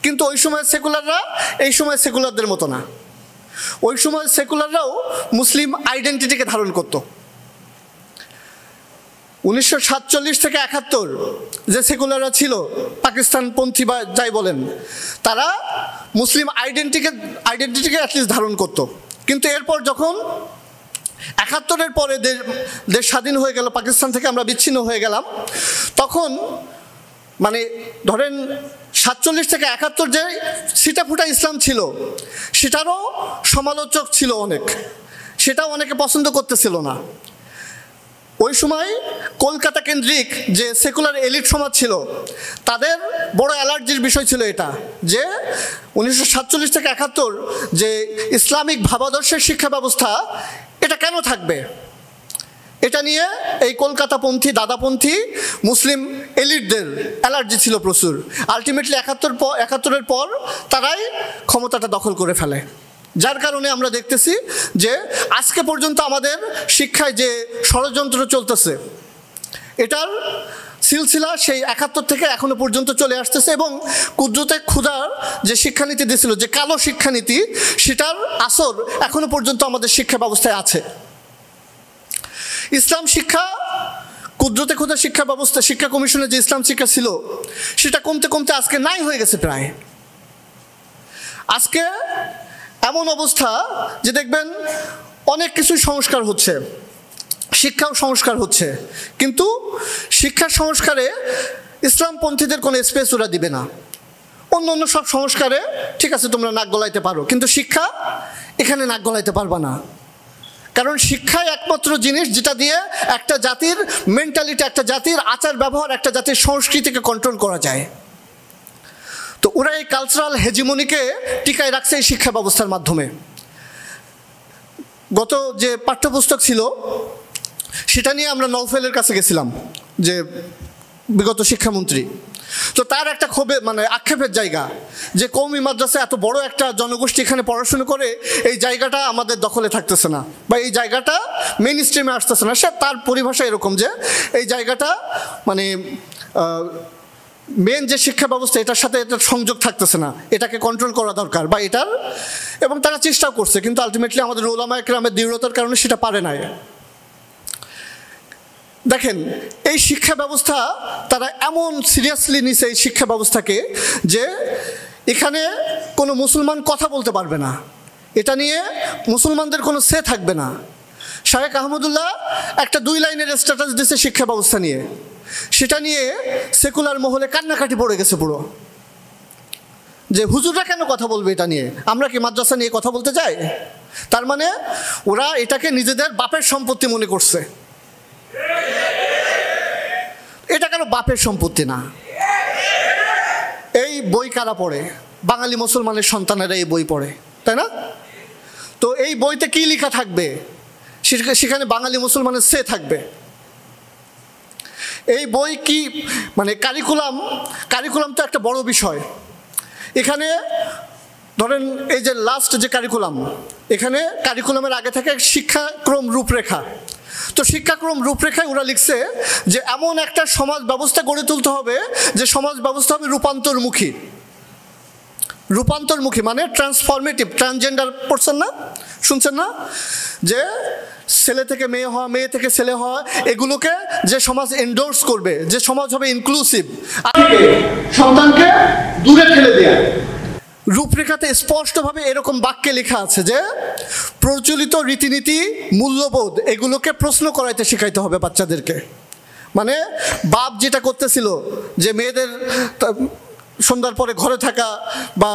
কিন্তু ওই সময় সেকুলাররা এই সময় সেকুলারদের মতো না। ওই সময় সেকুলাররাও মুসলিম আইডেন্টিটিকে ধারণ করত। 1947 থেকে 71 যে সেকুলাররা ছিল, পাকিস্তানপন্থী বা যাই বলেন, তারা মুসলিম আইডেন্টিটিকে অ্যাটলিস্ট ধারণ করত। কিন্তু এরপর যখন 71-এর পরে দেশ স্বাধীন হয়ে গেল, পাকিস্তান থেকে আমরা বিচ্ছিন্ন হয়ে গেলাম, তখন মানে ধরেন 47 থেকে 71 যে ছিটাফুটা ইসলাম ছিল, সেটারও সমালোচক ছিল অনেক, সেটাও অনেকে পছন্দ করতেছিল না। ওই সময় কলকাতা কেন্দ্রিক যে সেকুলার এলিট সমাজ ছিল, তাদের বড় অ্যালার্জির বিষয় ছিল এটা, যে 1947 থেকে 71 যে ইসলামিক ভাবাদর্শের শিক্ষা ব্যবস্থা, এটা কেন থাকবে? এটা নিয়ে এই কলকাতাপন্থী দাদাপন্থী মুসলিম এলিটদের অ্যালার্জি ছিল প্রচুর। আলটিমেটলি 71-এর পর তারাই ক্ষমতাটা দখল করে ফেলে, যার কারণে আমরা দেখতেছি যে আজকে পর্যন্ত আমাদের শিক্ষায় যে ষড়যন্ত্র চলতেছে, এটার সিলসিলা সেই 71 থেকে এখনো পর্যন্ত চলে আসতেছে। এবং কুদরতে খুদার যে শিক্ষানীতি দিয়েছিল, যে কালো শিক্ষানীতি, সেটার আসর এখনো পর্যন্ত আমাদের শিক্ষা ব্যবস্থায় আছে। ইসলাম শিক্ষা, কুদরতে খুদা শিক্ষা ব্যবস্থা, শিক্ষা কমিশনে যে ইসলাম শিক্ষা ছিল, সেটা কমতে কমতে আজকে নাই হয়ে গেছে প্রায়। আজকে এমন অবস্থা যে দেখবেন অনেক কিছু সংস্কার হচ্ছে, শিক্ষাও সংস্কার হচ্ছে, কিন্তু শিক্ষার সংস্কারে ইসলামপন্থীদের কোনো স্পেস ওরা দিবে না। অন্য সব সংস্কারে ঠিক আছে তোমরা নাক গলাইতে পারো, কিন্তু শিক্ষা এখানে নাক গলাইতে পারবা না। কারণ শিক্ষাই একমাত্র জিনিস যেটা দিয়ে একটা জাতির মেন্টালিটি, একটা জাতির আচার ব্যবহার, একটা জাতির সংস্কৃতিকে কন্ট্রোল করা যায়। তো ওরা এই কালচারাল হেজিমনিকে টিকায় রাখছে এই শিক্ষা ব্যবস্থার মাধ্যমে। গত যে পাঠ্যপুস্তক ছিল, সেটা নিয়ে আমরা নওফেলের কাছে গেছিলাম, যে বিগত শিক্ষামন্ত্রী। তো তার একটা মানে আক্ষেপের জায়গা, যে কওমি মাদ্রাসা এত বড় একটা জনগোষ্ঠী এখানে পড়াশুনো করে, এই জায়গাটা আমাদের দখলে থাকতেছে না, বা এই জায়গাটা মেইন স্ট্রিমে আসতেছে না। সে তার পরিভাষা এরকম যে এই জায়গাটা মানে মেন যে শিক্ষা ব্যবস্থা, এটার সাথে এটার সংযোগ থাকতেছে না, এটাকে কন্ট্রোল করা দরকার বা এটার, এবং তারা চেষ্টাও করছে, কিন্তু আলটিমেটলি আমাদের উলামায়ে কেরামের দৃঢ়তার কারণে সেটা পারে নাই। দেখেন এই শিক্ষা ব্যবস্থা তারা এমন সিরিয়াসলি নিছে এই শিক্ষা ব্যবস্থাকে যে এখানে কোনো মুসলমান কথা বলতে পারবে না, এটা নিয়ে মুসলমানদের কোনো সে থাকবে না। শায়েখ আহমদুল্লাহ একটা 2 লাইনের স্ট্যাটাস দিয়েছে শিক্ষা ব্যবস্থা নিয়ে, সেটা নিয়ে সেকুলার মহলে কান্নাকাটি পড়ে গেছে পুরো, যে হুজুররা কেন কথা বলবে এটা নিয়ে, আমরা কি মাদ্রাসা নিয়ে কথা বলতে চাই? তার মানে ওরা এটাকে নিজেদের বাপের সম্পত্তি মনে করছে। এটা কেন বাপের সম্পত্তি না? এই বই কারা পড়ে? বাঙালি মুসলমানের সন্তানেরা এই বই পড়ে, তাই না? তো এই বইতে কি লেখা থাকবে? সেখানে বাঙালি মুসলমানের সে থাকবে। এই বই কি মানে কারিকুলাম তো একটা বড় বিষয়। এখানে ধরেন এই যে লাস্ট যে কারিকুলাম, এখানে কারিকুলামের আগে থেকে শিক্ষাক্রম রূপরেখা। তো শিক্ষাক্রম রূপরেখায় ওরা লিখছে যে এমন একটা সমাজ ব্যবস্থা গড়ে তুলতে হবে যে সমাজ ব্যবস্থা হবে রূপান্তরমুখী। রূপান্তরমুখী মানে ট্রান্সফরমেটিভ। ট্রান্সজেন্ডার পড়ছেন না, শুনছেন না? যে ছেলে থেকে মেয়ে হওয়া, মেয়ে থেকে ছেলে হওয়া, এগুলোকে যে সমাজ এন্ডোর্স করবে, যে সমাজ হবে ইনক্লুসিভ, সন্তানকে দূরে ঠেলে দেয়া। রূপরেখাতে স্পষ্টভাবে এরকম বাক্যে লেখা আছে যে প্রচলিত রীতিনীতি, মূল্যবোধ এগুলোকে প্রশ্ন করাইতে শেখাইতে হবে বাচ্চাদেরকে। মানে বাপ যেটা করতেছিল যে মেয়েদের সন্ধ্যার পরে ঘরে থাকা বা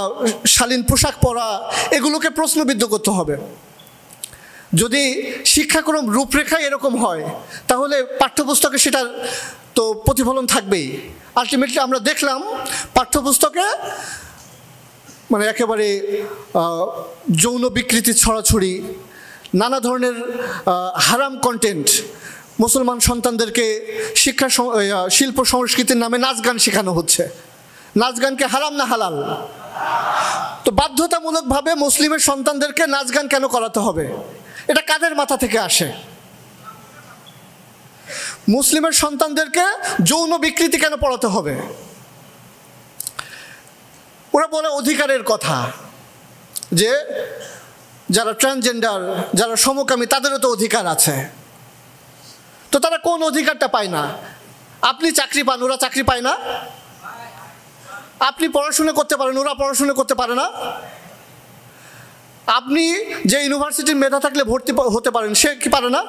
শালীন পোশাক পরা, এগুলোকে প্রশ্নবিদ্ধ করতে হবে। যদি শিক্ষাক্রম রূপরেখায় এরকম হয় তাহলে পাঠ্যপুস্তকে সেটার তো প্রতিফলন থাকবেই। আলটিমেটলি আমরা দেখলাম পাঠ্যপুস্তকে মানে একেবারে যৌন বিকৃতি ছড়াছড়ি, নানা ধরনের হারাম কন্টেন্ট, মুসলমান সন্তানদেরকে শিল্প সংস্কৃতির নামে নাচ গান শেখানো হচ্ছে। নাচ গানকে হারাম না হালাল? তো বাধ্যতামূলকভাবে মুসলিমের সন্তানদেরকে নাচ গান কেন করাতে হবে? এটা কাদের মাথা থেকে আসে? মুসলিমের সন্তানদেরকে যৌন বিকৃতি কেন পড়াতে হবে? ওরা বলে অধিকারের কথা, যে যারা ট্রান্সজেন্ডার, যারা সমকামী, তাদেরও তো অধিকার আছে। তো তারা কোন অধিকারটা পায় না? আপনি চাকরি পান, ওরা চাকরি পায় না? আপনি পড়াশোনা করতে পারেন, ওরা পড়াশোনা করতে পারে না? আপনি যে ইউনিভার্সিটির মেধা থাকলে ভর্তি হতে পারেন, সে কি পারে না?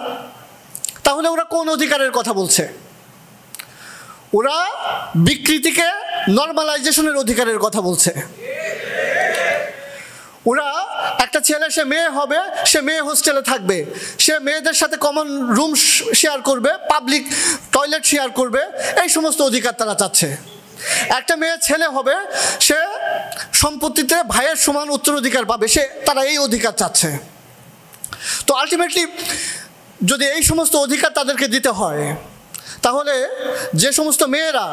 তাহলে ওরা কোন অধিকারের কথা বলছে? ওরা বিকৃতিকে নরমালাইজেশনের অধিকারের কথা বলছে। ওরা একটা ছেলে, সে মেয়ে হবে, সে মেয়ে হোস্টেলে থাকবে, সে মেয়েদের সাথে কমন রুম শেয়ার করবে, পাবলিক টয়লেট শেয়ার করবে, এই সমস্ত অধিকার তারা চাচ্ছে। একটা মেয়ে ছেলে হবে, সে সম্পত্তিতে ভাইয়ের সমান উত্তরাধিকার পাবে, তারা এই অধিকার চাচ্ছে। তো আলটিমেটলি যদি এই সমস্ত অধিকার তাদেরকে দিতে হয়, তাহলে যে সমস্ত মেয়েরা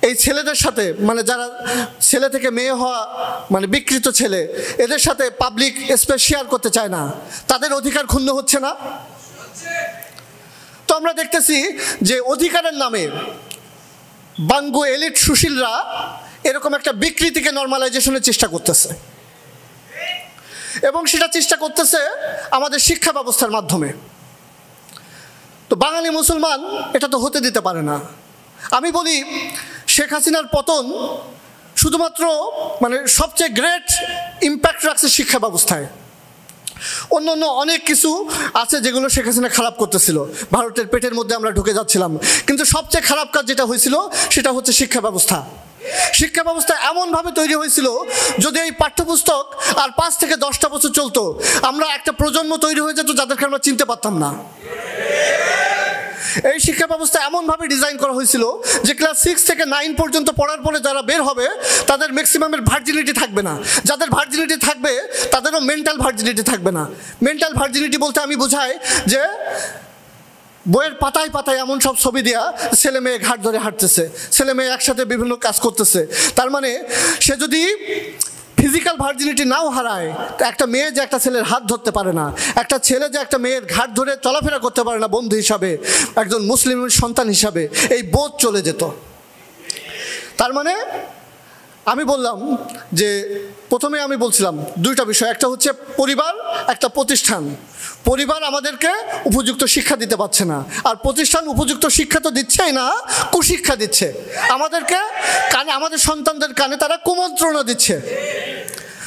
এই ছেলেদের সাথে, মানে যারা ছেলে থেকে মেয়ে হওয়া মানে বিকৃত ছেলে, এদের সাথে পাবলিক স্পেস শেয়ার করতে চায় না, তাদের অধিকার ক্ষুণ্ণ হচ্ছে না? তো আমরা দেখতেছি যে অধিকারের নামে বাঙ্গু এলিট সুশীলরা এরকম একটা বিকৃতিকে নরমালাইজেশনের চেষ্টা করতেছে, এবং সেটা চেষ্টা করতেছে আমাদের শিক্ষা ব্যবস্থার মাধ্যমে। তো বাঙালি মুসলমান এটা তো হতে দিতে পারে না। আমি বলি শেখ হাসিনার পতন শুধুমাত্র মানে সবচেয়ে গ্রেট ইম্প্যাক্ট রাখছে শিক্ষা ব্যবস্থায়। অন্য অন্য অনেক কিছু আছে যেগুলো শেখ হাসিনা খারাপ করতেছিল, ভারতের পেটের মধ্যে আমরা ঢুকে যাচ্ছিলাম, কিন্তু সবচেয়ে খারাপ কাজ যেটা হয়েছিল সেটা হচ্ছে শিক্ষা ব্যবস্থা। শিক্ষা ব্যবস্থা এমনভাবে তৈরি হয়েছিল, যদি এই পাঠ্যপুস্তক আর 5 থেকে 10টা বছর চলতো, আমরা একটা প্রজন্ম তৈরি হয়ে যেত যাদেরকে আমরা চিনতে পারতাম না। এই শিক্ষা ব্যবস্থা এমনভাবে ডিজাইন করা হয়েছিল যে ক্লাস 6 থেকে 9 পর্যন্ত পড়ার পরে যারা বের হবে তাদের ম্যাক্সিমামের ভার্জিনিটি থাকবে না, যাদের ভার্জিনিটি থাকবে তাদেরও মেন্টাল ভার্জিনিটি থাকবে না। মেন্টাল ভার্জিনিটি বলতে আমি বোঝাই যে বইয়ের পাতায় পাতায় এমন সব ছবি দেওয়া ছেলে মেয়ে ঘাট ধরে হাঁটতেছে, ছেলে মেয়ে একসাথে বিভিন্ন কাজ করতেছে। তার মানে সে যদি ফিজিক্যাল ভার্জিনিটি নাও হারায়, একটা মেয়ে যে একটা ছেলের হাত ধরতে পারে না, একটা ছেলে যে একটা মেয়ের ঘাট ধরে চলাফেরা করতে পারে না বন্ধু হিসাবে, একজন মুসলিমের সন্তান হিসাবে, এই বোধ চলে যেত। তার মানে আমি বললাম যে প্রথমে আমি বলছিলাম দুইটা বিষয়, একটা হচ্ছে পরিবার, একটা প্রতিষ্ঠান। পরিবার আমাদেরকে উপযুক্ত শিক্ষা দিতে পারছে না, আর প্রতিষ্ঠান উপযুক্ত শিক্ষা তো দিচ্ছেই না, কুশিক্ষা দিচ্ছে আমাদেরকে। আমাদের সন্তানদের কানে তারা কুমন্ত্রণা দিচ্ছে।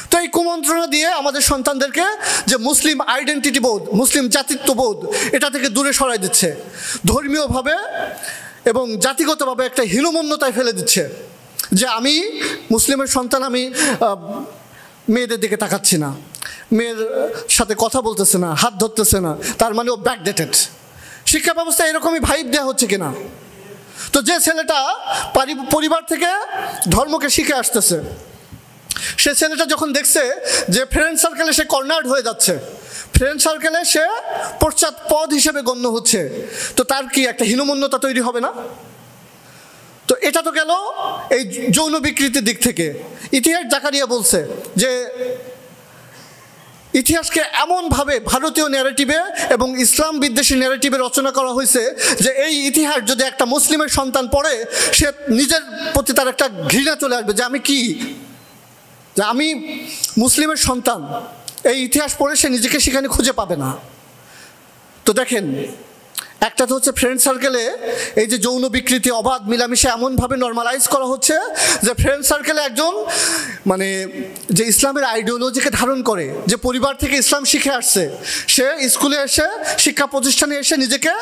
তো এই কুমন্ত্রণা দিয়ে আমাদের সন্তানদেরকে যে মুসলিম আইডেন্টিটি বোধ, মুসলিম জাতিত্ববোধ, এটা থেকে দূরে সরাই দিচ্ছে। ধর্মীয়ভাবে এবং জাতিগতভাবে একটা হীনমন্যতায় ফেলে দিচ্ছে যে আমি মুসলিমের সন্তান, আমি মেয়েদের দিকে তাকাচ্ছি না, মেয়ের সাথে কথা বলতেছে না, হাত ধরতেছে না, তার মানে ও ব্যাকডেটেড। শিক্ষা ব্যবস্থা এরকমই ভাইব দেওয়া হচ্ছে কিনা? তো যে ছেলেটা পরিবার থেকে ধর্মকে শিখে আসতেছে, সে ছেলেটা যখন দেখছে যে ফ্রেন্ড সার্কেলে সে কর্নার্ড হয়ে যাচ্ছে, ফ্রেন্ড সার্কেলে সে পশ্চাৎপদ হিসেবে গণ্য হচ্ছে, তো তার কি একটা হীনমন্যতা তৈরি হবে না? তো এটা তো গেল এই যৌন বিকৃতির দিক থেকে। ইতিহাস জাকারিয়া বলছে যে ইতিহাসকে এমনভাবে ভারতীয় ন্যারেটিভে এবং ইসলাম বিদ্বেষী ন্যারেটিভে রচনা করা হয়েছে যে এই ইতিহাস যদি একটা মুসলিমের সন্তান পড়ে, সে নিজের প্রতি তার একটা ঘৃণা চলে আসবে যে আমি কি, যে আমি মুসলিমের সন্তান। এই ইতিহাস পড়ে সে নিজেকে সেখানে খুঁজে পাবে না। তো দেখেন, একটা তো হচ্ছে ফ্রেন্ড সার্কেলে এই যে যৌন বিকৃতি, অবাধ মিলামিশা এমনভাবে নর্মালাইজ করা হচ্ছে যে ফ্রেন্ড সার্কেলে একজন মানে যে ইসলামের আইডিওলজিকে ধারণ করে, যে পরিবার থেকে ইসলাম শিখে আসছে, সে স্কুলে এসে, শিক্ষা প্রতিষ্ঠানে এসে নিজেকে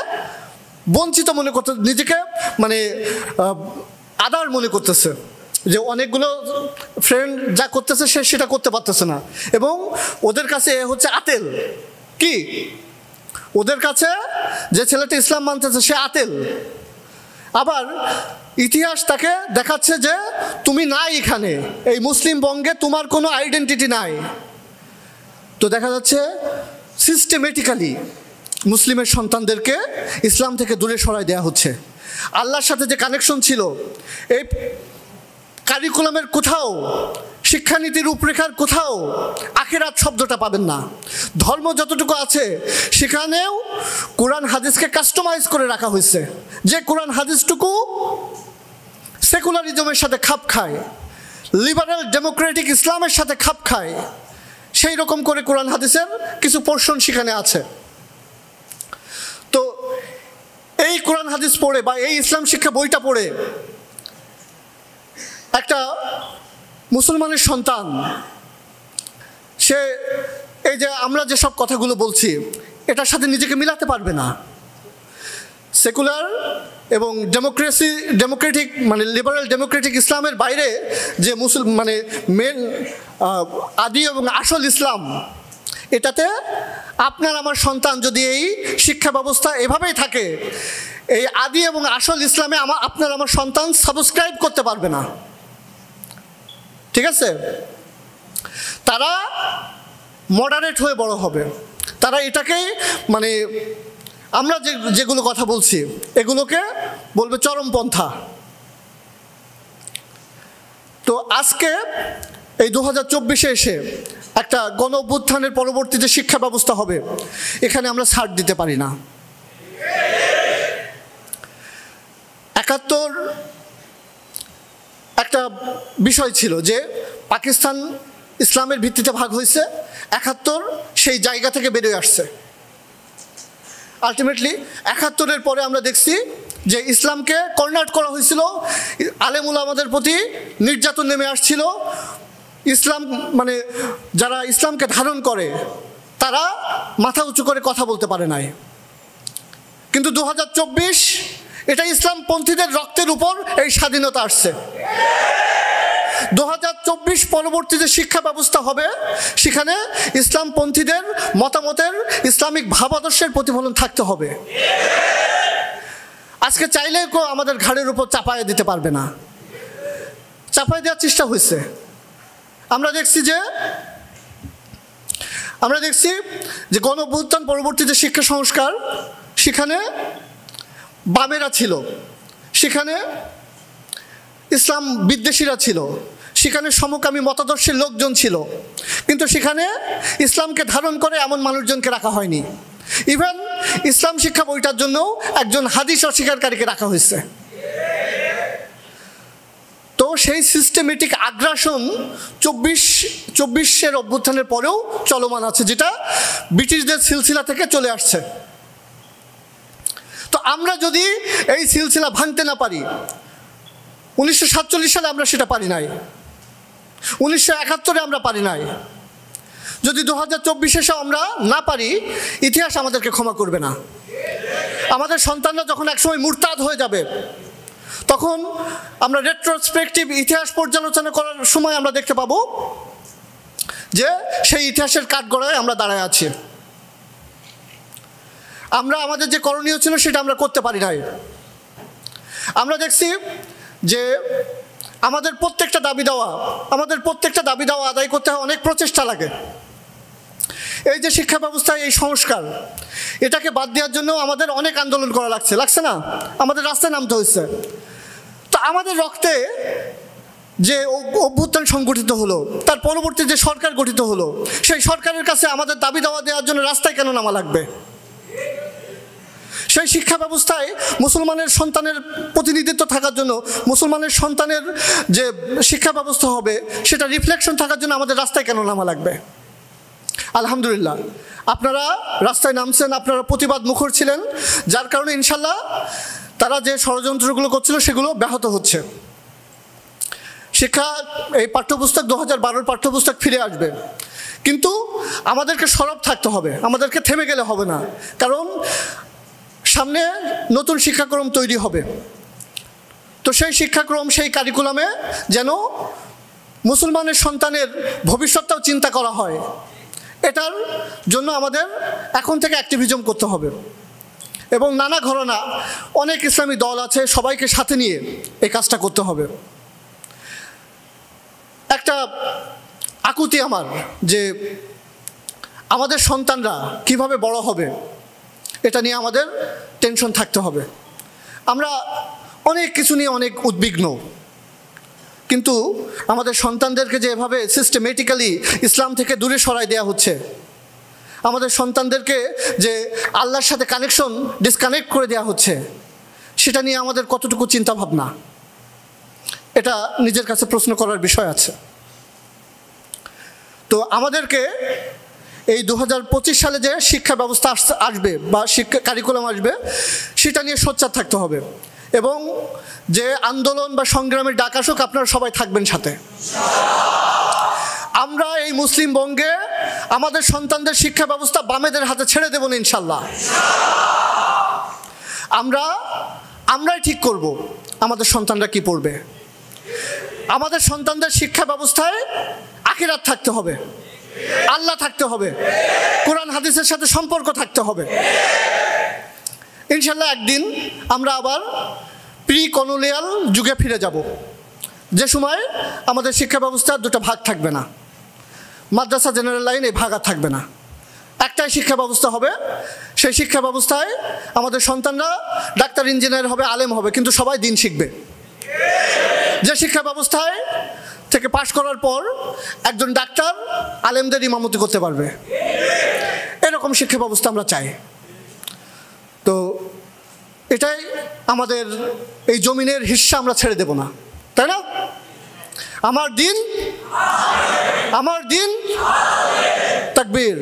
বঞ্চিত মনে করতে, নিজেকে মানে আদার মনে করতেছে, যে অনেকগুলো ফ্রেন্ড যা করতেছে সে সেটা করতে পারতেছে না, এবং ওদের কাছে হচ্ছে আতেল। কি ওদের কাছে যে ছেলেটা ইসলাম মানতেছে সে আতেল। আবার ইতিহাস তাকে দেখাচ্ছে যে তুমি নাই এখানে, এই মুসলিম বঙ্গে তোমার কোনো আইডেন্টিটি নাই। তো দেখা যাচ্ছে সিস্টেমেটিক্যালি মুসলিমের সন্তানদেরকে ইসলাম থেকে দূরে সরাই দেওয়া হচ্ছে। আল্লাহর সাথে যে কানেকশন ছিল, এই কারিকুলামের কোথাও, শিক্ষানীতির রূপরেখার কোথাও আখিরাত শব্দটা পাবেন না। ধর্ম যতটুকু আছে সেখানেও কোরআন হাদিসকে কাস্টমাইজ করে রাখা হয়েছে, যে কোরআন হাদিসটুকু সেকুলারিজমের সাথে খাপ খায়, লিবারেল ডেমোক্রেটিক ইসলামের সাথে খাপ খায়, সেই রকম করে কোরআন হাদিসের কিছু পোর্শন সেখানে আছে। তো এই কোরআন হাদিস পড়ে বা এই ইসলাম শিক্ষা বইটা পড়ে একটা মুসলমানের সন্তান, সে এই যে আমরা যেসব কথাগুলো বলছি এটার সাথে নিজেকে মিলাতে পারবে না। সেকুলার এবং ডেমোক্রেটিক মানে লিবারেল ডেমোক্রেটিক ইসলামের বাইরে যে মানে মেন আদি এবং আসল ইসলাম, এটাতে আপনার আমার সন্তান যদি এই শিক্ষা ব্যবস্থা এভাবেই থাকে, এই আদি এবং আসল ইসলামে আপনার আমার সন্তান সাবস্ক্রাইব করতে পারবে না। ঠিক আছে? তারা মডারেট হয়ে বড় হবে, তারা এটাকে মানে আমরা যেগুলো কথা বলছি এগুলোকে বলবে চরমপন্থা। তো আজকে এই 2024-এ এসে একটা গণ অভ্যুত্থানের পরবর্তী যে শিক্ষা ব্যবস্থা হবে, এখানে আমরা ছাড় দিতে পারি না। 71 একটা বিষয় ছিল যে পাকিস্তান ইসলামের ভিত্তিতে ভাগ হয়েছে, 71 সেই জায়গা থেকে বেরিয়ে আসছে। আলটিমেটলি 71-এর পরে আমরা দেখছি যে ইসলামকে কর্নার করা হয়েছিল, আলেম উলামাদের প্রতি নির্যাতন নেমে আসছিল। ইসলাম মানে যারা ইসলামকে ধারণ করে তারা মাথা উঁচু করে কথা বলতে পারে নাই। কিন্তু 2024 এটা ইসলামপন্থীদের রক্তের উপর এই স্বাধীনতা আসছে। 2024 পরবর্তী যে শিক্ষা ব্যবস্থা হবে সেখানে ইসলামপন্থীদের মতামতের, ইসলামিক ভাবাদর্শের প্রতিফলন থাকতে হবে। আজকে চাইলে কেউ আমাদের ঘাড়ের উপর চাপায় দিতে পারবে না। চাপায় দেওয়ার চেষ্টা হয়েছে। আমরা দেখছি যে গণ অভ্যুত্থান পরবর্তী যে শিক্ষা সংস্কার, সেখানে বামেরা ছিল, সেখানে ইসলাম বিদ্বেষীরা ছিল, সেখানে সমকামী মতাদর্শের লোকজন ছিল, কিন্তু সেখানে ইসলামকে ধারণ করে এমন মানুষজনকে রাখা হয়নি। ইভেন ইসলাম শিক্ষা বইটার জন্য একজন হাদিস অস্বীকারীকে রাখা হয়েছে। তো সেই সিস্টেমেটিক আগ্রাসন 24-এর অভ্যুত্থানের পরেও চলমান আছে, যেটা ব্রিটিশদের সিলসিলা থেকে চলে আসছে। তো আমরা যদি এই সিলসিলা ভাঙতে না পারি, 1947 সালে আমরা সেটা পারি নাই, 1971-এ আমরা পারি নাই, যদি 2024-এ আমরা না পারি, ইতিহাস আমাদেরকে ক্ষমা করবে না। আমাদের সন্তানরা যখন একসময় মুরতাদ হয়ে যাবে, তখন আমরা রেট্রোস্পেক্টিভ ইতিহাস পর্যালোচনা করার সময় আমরা দেখতে পাবো যে সেই ইতিহাসের কাঠগড়ায় আমরা দাঁড়ায় আছি। আমরা আমাদের যে করণীয় ছিল সেটা আমরা করতে পারি নাই। আমরা দেখছি যে আমাদের প্রত্যেকটা দাবি দেওয়া আদায় করতে অনেক প্রচেষ্টা লাগে। এই যে শিক্ষা ব্যবস্থায় এই সংস্কার, এটাকে বাদ দেওয়ার জন্য আমাদের অনেক আন্দোলন করা লাগছে না, আমাদের রাস্তায় নামতে হয়েছে। তো আমাদের রক্তে যে অভ্যুত্থান সংগঠিত হলো, তার পরবর্তী যে সরকার গঠিত হলো, সেই সরকারের কাছে আমাদের দাবি দেওয়া দেওয়ার জন্য রাস্তায় কেন নামা লাগবে? সেই শিক্ষা ব্যবস্থায় মুসলমানের সন্তানের প্রতিনিধিত্ব থাকার জন্য, মুসলমানের সন্তানের যে শিক্ষা ব্যবস্থা হবে সেটা রিফ্লেকশন থাকার জন্য আমাদের রাস্তায় কেন নামা লাগবে? আলহামদুলিল্লাহ, আপনারা রাস্তায় নামছেন, আপনারা প্রতিবাদ মুখর ছিলেন, যার কারণে ইনশাল্লাহ তারা যে ষড়যন্ত্রগুলো করছিল সেগুলো ব্যাহত হচ্ছে। শিক্ষা এই পাঠ্যপুস্তক 2012-র পাঠ্যপুস্তক ফিরে আসবে, কিন্তু আমাদেরকে সরব থাকতে হবে, আমাদেরকে থেমে গেলে হবে না, কারণ সামনে নতুন শিক্ষাক্রম তৈরি হবে। তো সেই শিক্ষাক্রম, সেই কারিকুলামে যেন মুসলমানের সন্তানের ভবিষ্যৎটাও চিন্তা করা হয়, এটার জন্য আমাদের এখন থেকে অ্যাক্টিভিজম করতে হবে। এবং নানা ঘরানা অনেক ইসলামী দল আছে, সবাইকে সাথে নিয়ে এই কাজটা করতে হবে। একটা আকুতি আমার যে আমাদের সন্তানরা কিভাবে বড় হবে, এটা নিয়ে আমাদের টেনশন থাকতে হবে। আমরা অনেক কিছু নিয়ে অনেক উদ্বিগ্ন, কিন্তু আমাদের সন্তানদেরকে যে এভাবে সিস্টেমেটিক্যালি ইসলাম থেকে দূরে সরাই দেওয়া হচ্ছে, আমাদের সন্তানদেরকে যে আল্লাহর সাথে কানেকশন ডিসকানেক্ট করে দেওয়া হচ্ছে, সেটা নিয়ে আমাদের কতটুকু চিন্তা ভাবনা, এটা নিজের কাছে প্রশ্ন করার বিষয় আছে। তো আমাদেরকে এই 2025 সালে যে শিক্ষা ব্যবস্থা আসবে বা শিক্ষা কারিকুলাম আসবে, সেটা নিয়ে সোচ্চার থাকতে হবে। এবং যে আন্দোলন বা সংগ্রামের ডাক আসুক, আপনারা সবাই থাকবেন সাথে। আমরা এই মুসলিম বঙ্গে আমাদের সন্তানদের শিক্ষা ব্যবস্থা বামেদের হাতে ছেড়ে দেব না ইনশাল্লাহ। আমরাই ঠিক করব আমাদের সন্তানরা কি পড়বে। আমাদের সন্তানদের শিক্ষা ব্যবস্থায় আখিরাত থাকতে হবে, আল্লাহ থাকতে হবে, কোরআন হাদিসের সাথে সম্পর্ক থাকতে হবে। ইনশাল্লাহ একদিন আমরা আবার প্রি কলোনিয়াল যুগে ফিরে যাব, যে সময় আমাদের শিক্ষা ব্যবস্থার দুটো ভাগ থাকবে না, মাদ্রাসা জেনারেল লাইন এই ভাগ আর থাকবে না, একটাই শিক্ষা ব্যবস্থা হবে। সেই শিক্ষা ব্যবস্থায় আমাদের সন্তানরা ডাক্তার, ইঞ্জিনিয়ার হবে, আলেম হবে, কিন্তু সবাই দিন শিখবে। যে শিক্ষা ব্যবস্থায় থেকে পাশ করার পর একজন ডাক্তার আলেমদের ইমামতি করতে পারবে, এরকম শিক্ষা ব্যবস্থা আমরা চাই। তো এটাই আমাদের এই জমিনের হিস্সা, আমরা ছেড়ে দেব না, তাই না? আমার দিন তাকবীর।